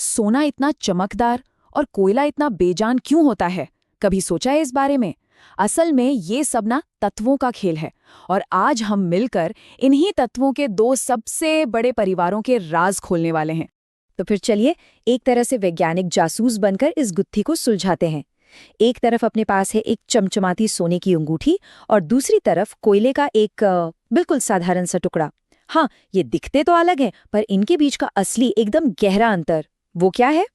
सोना इतना चमकदार और कोयला इतना बेजान क्यों होता है? कभी सोचा है इस बारे में? असल में ये सब ना तत्वों का खेल है और आज हम मिलकर इन्हीं तत्वों के दो सबसे बड़े परिवारों के राज खोलने वाले हैं। तो फिर चलिए एक तरह से वैज्ञानिक जासूस बनकर इस गुत्थी को सुलझाते हैं। एक तरफ अपने पास है एक चमचमाती सोने की अंगूठी और दूसरी तरफ कोयले का एक बिल्कुल साधारण सा टुकड़ा। हाँ, ये दिखते तो अलग हैं, पर इनके बीच का असली एकदम गहरा अंतर वो क्या है?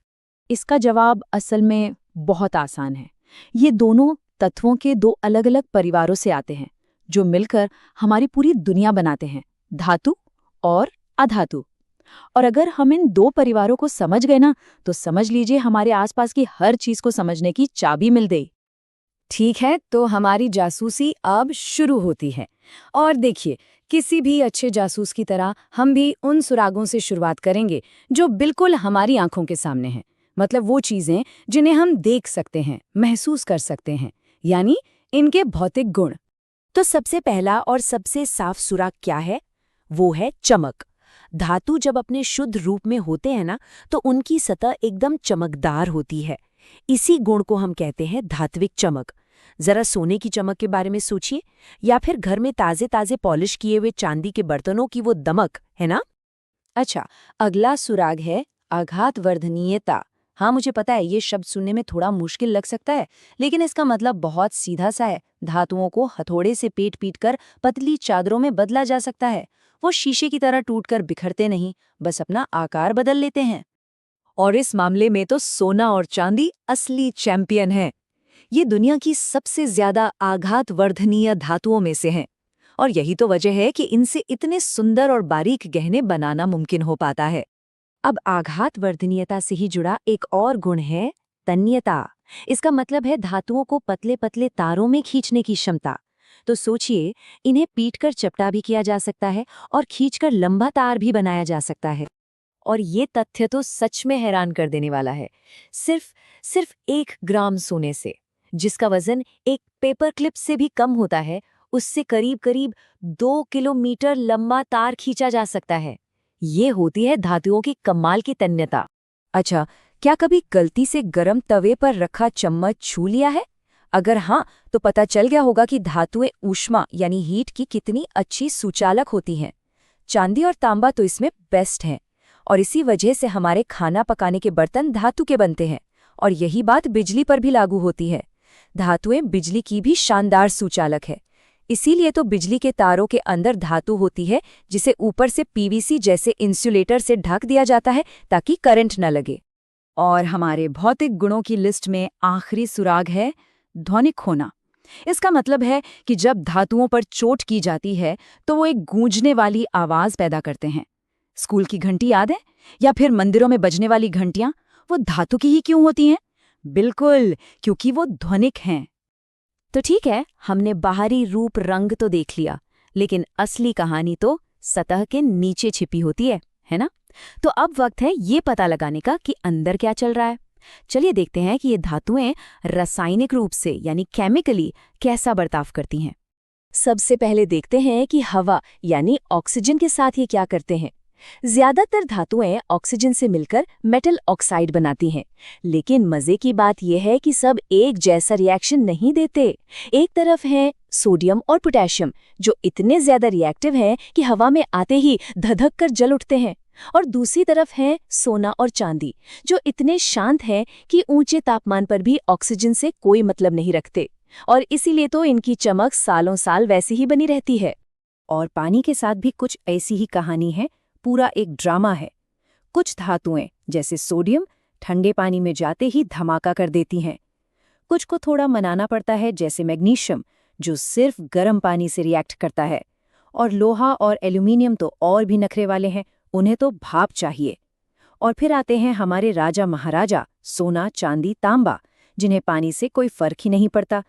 इसका जवाब असल में बहुत आसान है। ये दोनों तत्वों के दो अलग-अलग परिवारों से आते हैं, जो मिलकर हमारी पूरी दुनिया बनाते हैं, धातु और अधातु। और अगर हम इन दो परिवारों को समझ गए ना, तो समझ लीजिए हमारे आसपास की हर चीज को समझने की चाबी मिल गई। ठीक है, तो हमारी जासूसी अब शुरू होती है। और देखिए, किसी भी अच्छे जासूस की तरह हम भी उन सुरागों से शुरुआत करेंगे जो बिल्कुल हमारी आंखों के सामने हैं। मतलब वो चीजें जिन्हें हम देख सकते हैं, महसूस कर सकते हैं, यानी इनके भौतिक गुण। तो सबसे पहला और सबसे साफ सुराग क्या है? वो है चमक। धातु जब अपने शुद्ध रूप में होते हैं ना, तो उनकी सतह एकदम चमकदार होती है। इसी गुण को हम कहते हैं धात्विक चमक। जरा सोने की चमक के बारे में सोचिए, या फिर घर में ताजे ताजे पॉलिश किए हुए चांदी के बर्तनों की वो दमक, है ना? अच्छा, अगला सुराग है आघातवर्धनीयता। हाँ, मुझे पता है ये शब्द सुनने में थोड़ा मुश्किल लग सकता है, लेकिन इसका मतलब बहुत सीधा सा है। धातुओं को हथौड़े से पीट कर पतली चादरों में बदला जा सकता है। वो शीशे की तरह टूटकर बिखरते नहीं, बस अपना आकार बदल लेते हैं। और इस मामले में तो सोना और चांदी असली चैंपियन है। ये दुनिया की सबसे ज्यादा आघातवर्धनीय धातुओं में से हैं। और यही तो वजह है कि इनसे इतने सुंदर और बारीक गहने बनाना मुमकिन हो पाता है। अब आघातवर्धनीयता से ही जुड़ा एक और गुण है तन्यता। इसका मतलब है धातुओं को पतले पतले तारों में खींचने की क्षमता। तो सोचिए, इन्हें पीटकर चपटा भी किया जा सकता है और खींचकर लंबा तार भी बनाया जा सकता है। और ये तथ्य तो सच में हैरान कर देने वाला है। सिर्फ 1 ग्राम सोने से, जिसका वजन एक पेपर क्लिप से भी कम होता है, उससे करीब करीब 2 किलोमीटर लंबा तार खींचा जा सकता है। ये होती है धातुओं की कमाल की तन्यता। अच्छा, क्या कभी गलती से गर्म तवे पर रखा चम्मच छू लिया है? अगर हाँ, तो पता चल गया होगा कि धातुएं ऊष्मा यानी हीट की कितनी अच्छी सुचालक होती हैं। चांदी और तांबा तो इसमें बेस्ट हैं, और इसी वजह से हमारे खाना पकाने के बर्तन धातु के बनते हैं। और यही बात बिजली पर भी लागू होती है। धातुएं बिजली की भी शानदार सुचालक है। इसीलिए तो बिजली के तारों के अंदर धातु होती है, जिसे ऊपर से पीवीसी जैसे इंसुलेटर से ढक दिया जाता है ताकि करंट न लगे। और हमारे भौतिक गुणों की लिस्ट में आखिरी सुराग है ध्वनिक होना। इसका मतलब है कि जब धातुओं पर चोट की जाती है तो वो एक गूंजने वाली आवाज पैदा करते हैं। स्कूल की घंटी याद है? या फिर मंदिरों में बजने वाली घंटियां, वो धातु की ही क्यों होती हैं? बिल्कुल, क्योंकि वो ध्वनिक हैं। तो ठीक है, हमने बाहरी रूप रंग तो देख लिया, लेकिन असली कहानी तो सतह के नीचे छिपी होती है ना? तो अब वक्त है ये पता लगाने का कि अंदर क्या चल रहा है। चलिए देखते हैं कि ये धातुएं रासायनिक रूप से यानी केमिकली कैसा बर्ताव करती हैं। सबसे पहले देखते हैं कि हवा यानी ऑक्सीजन के साथ ये क्या करते हैं। ज्यादातर धातुएं ऑक्सीजन से मिलकर मेटल ऑक्साइड बनाती हैं, लेकिन मजे की बात यह है कि सब एक जैसा रिएक्शन नहीं देते। एक तरफ है सोडियम और पोटेशियम, जो इतने ज्यादा रिएक्टिव हैं कि हवा में आते ही धधक कर जल उठते हैं, और दूसरी तरफ है सोना और चांदी, जो इतने शांत हैं कि ऊंचे तापमान पर भी ऑक्सीजन से कोई मतलब नहीं रखते, और इसीलिए तो इनकी चमक सालों साल वैसी ही बनी रहती है। और पानी के साथ भी कुछ ऐसी ही कहानी है, पूरा एक ड्रामा है। कुछ धातुएं जैसे सोडियम ठंडे पानी में जाते ही धमाका कर देती हैं। कुछ को थोड़ा मनाना पड़ता है, जैसे मैग्नीशियम, जो सिर्फ गर्म पानी से रिएक्ट करता है। और लोहा और एल्यूमिनियम तो और भी नखरे वाले हैं, उन्हें तो भाप चाहिए। और फिर आते हैं हमारे राजा महाराजा सोना, चांदी, तांबा, जिन्हें पानी से कोई फर्क ही नहीं पड़ता।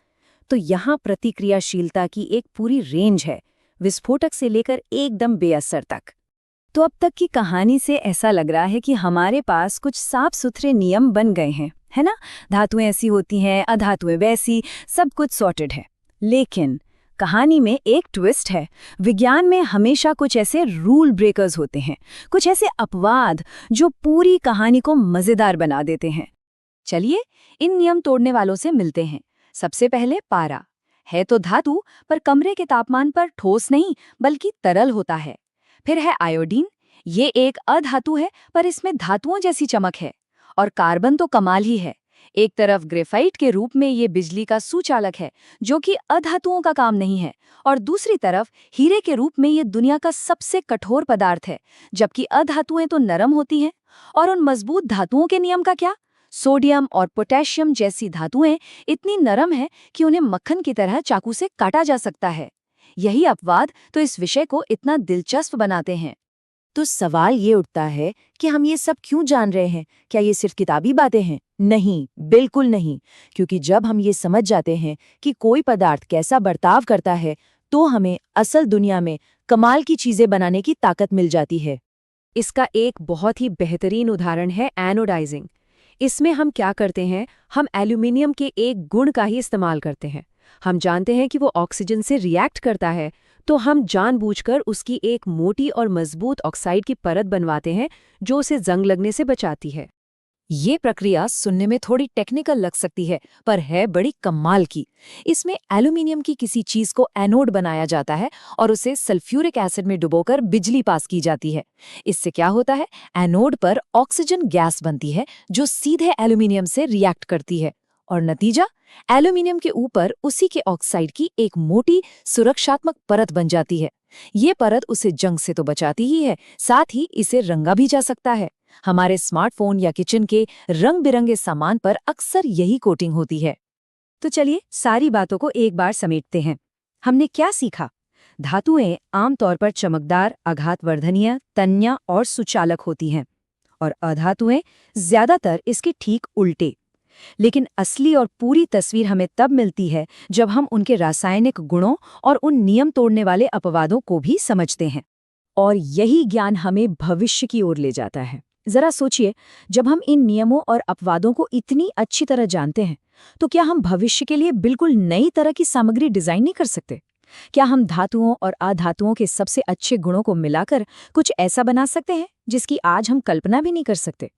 तो यहाँ प्रतिक्रियाशीलता की एक पूरी रेंज है, विस्फोटक से लेकर एकदम बेअसर तक। तो अब तक की कहानी से ऐसा लग रहा है कि हमारे पास कुछ साफ सुथरे नियम बन गए हैं, है ना? धातुएं ऐसी होती हैं, अधातुएं वैसी, सब कुछ सॉर्टेड है। लेकिन कहानी में एक ट्विस्ट है। विज्ञान में हमेशा कुछ ऐसे रूल ब्रेकर्स होते हैं, कुछ ऐसे अपवाद जो पूरी कहानी को मजेदार बना देते हैं। चलिए इन नियम तोड़ने वालों से मिलते हैं। सबसे पहले पारा है तो धातु, पर कमरे के तापमान पर ठोस नहीं बल्कि तरल होता है। फिर है आयोडीन, ये एक अधातु है पर इसमें धातुओं जैसी चमक है। और कार्बन तो कमाल ही है, एक तरफ ग्रेफाइट के रूप में ये बिजली का सुचालक है जो कि अधातुओं का काम नहीं है, और दूसरी तरफ हीरे के रूप में ये दुनिया का सबसे कठोर पदार्थ है, जबकि अधातुएं तो नरम होती हैं। और उन मजबूत धातुओं के नियम का क्या? सोडियम और पोटेशियम जैसी धातुएं इतनी नरम हैं कि उन्हें मक्खन की तरह चाकू से काटा जा सकता है। यही अपवाद तो इस विषय को इतना दिलचस्प बनाते हैं। तो सवाल ये उठता है कि हम ये सब क्यों जान रहे हैं? क्या ये सिर्फ किताबी बातें हैं? नहीं, बिल्कुल नहीं। क्योंकि जब हम ये समझ जाते हैं कि कोई पदार्थ कैसा बर्ताव करता है, तो हमें असल दुनिया में कमाल की चीजें बनाने की ताकत मिल जाती है। इसका एक बहुत ही बेहतरीन उदाहरण है एनोडाइजिंग। इसमें हम क्या करते हैं? हम एल्यूमिनियम के एक गुण का ही इस्तेमाल करते हैं। हम जानते हैं कि वो ऑक्सीजन से रिएक्ट करता है, तो हम जानबूझकर उसकी एक मोटी और मजबूत ऑक्साइड की परत बनवाते हैं जो उसे जंग लगने से बचाती है। ये प्रक्रिया सुनने में थोड़ी टेक्निकल लग सकती है, पर है बड़ी कमाल की। इसमें एल्यूमिनियम की किसी चीज को एनोड बनाया जाता है और उसे सल्फ्यूरिक एसिड में डुबोकर बिजली पास की जाती है। इससे क्या होता है? एनोड पर ऑक्सीजन गैस बनती है जो सीधे एल्यूमिनियम से रिएक्ट करती है, और नतीजा एल्यूमिनियम के ऊपर उसी के ऑक्साइड की एक मोटी सुरक्षात्मक परत बन जाती है। ये परत उसे जंग से तो बचाती ही है, साथ ही इसे रंगा भी जा सकता है। हमारे स्मार्टफोन या किचन के रंग बिरंगे सामान पर अक्सर यही कोटिंग होती है। तो चलिए सारी बातों को एक बार समेटते हैं। हमने क्या सीखा? धातुएं आमतौर पर चमकदार, आघातवर्धनीय, तन्य और सुचालक होती हैं, और अधातुएं ज्यादातर इसके ठीक उल्टे। लेकिन असली और पूरी तस्वीर हमें तब मिलती है जब हम उनके रासायनिक गुणों और उन नियम तोड़ने वाले अपवादों को भी समझते हैं। और यही ज्ञान हमें भविष्य की ओर ले जाता है। जरा सोचिए, जब हम इन नियमों और अपवादों को इतनी अच्छी तरह जानते हैं, तो क्या हम भविष्य के लिए बिल्कुल नई तरह की सामग्री डिजाइन नहीं कर सकते? क्या हम धातुओं और अधातुओं के सबसे अच्छे गुणों को मिलाकर कुछ ऐसा बना सकते हैं जिसकी आज हम कल्पना भी नहीं कर सकते?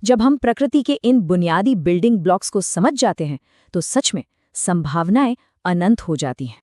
जब हम प्रकृति के इन बुनियादी बिल्डिंग ब्लॉक्स को समझ जाते हैं, तो सच में संभावनाएं अनंत हो जाती हैं।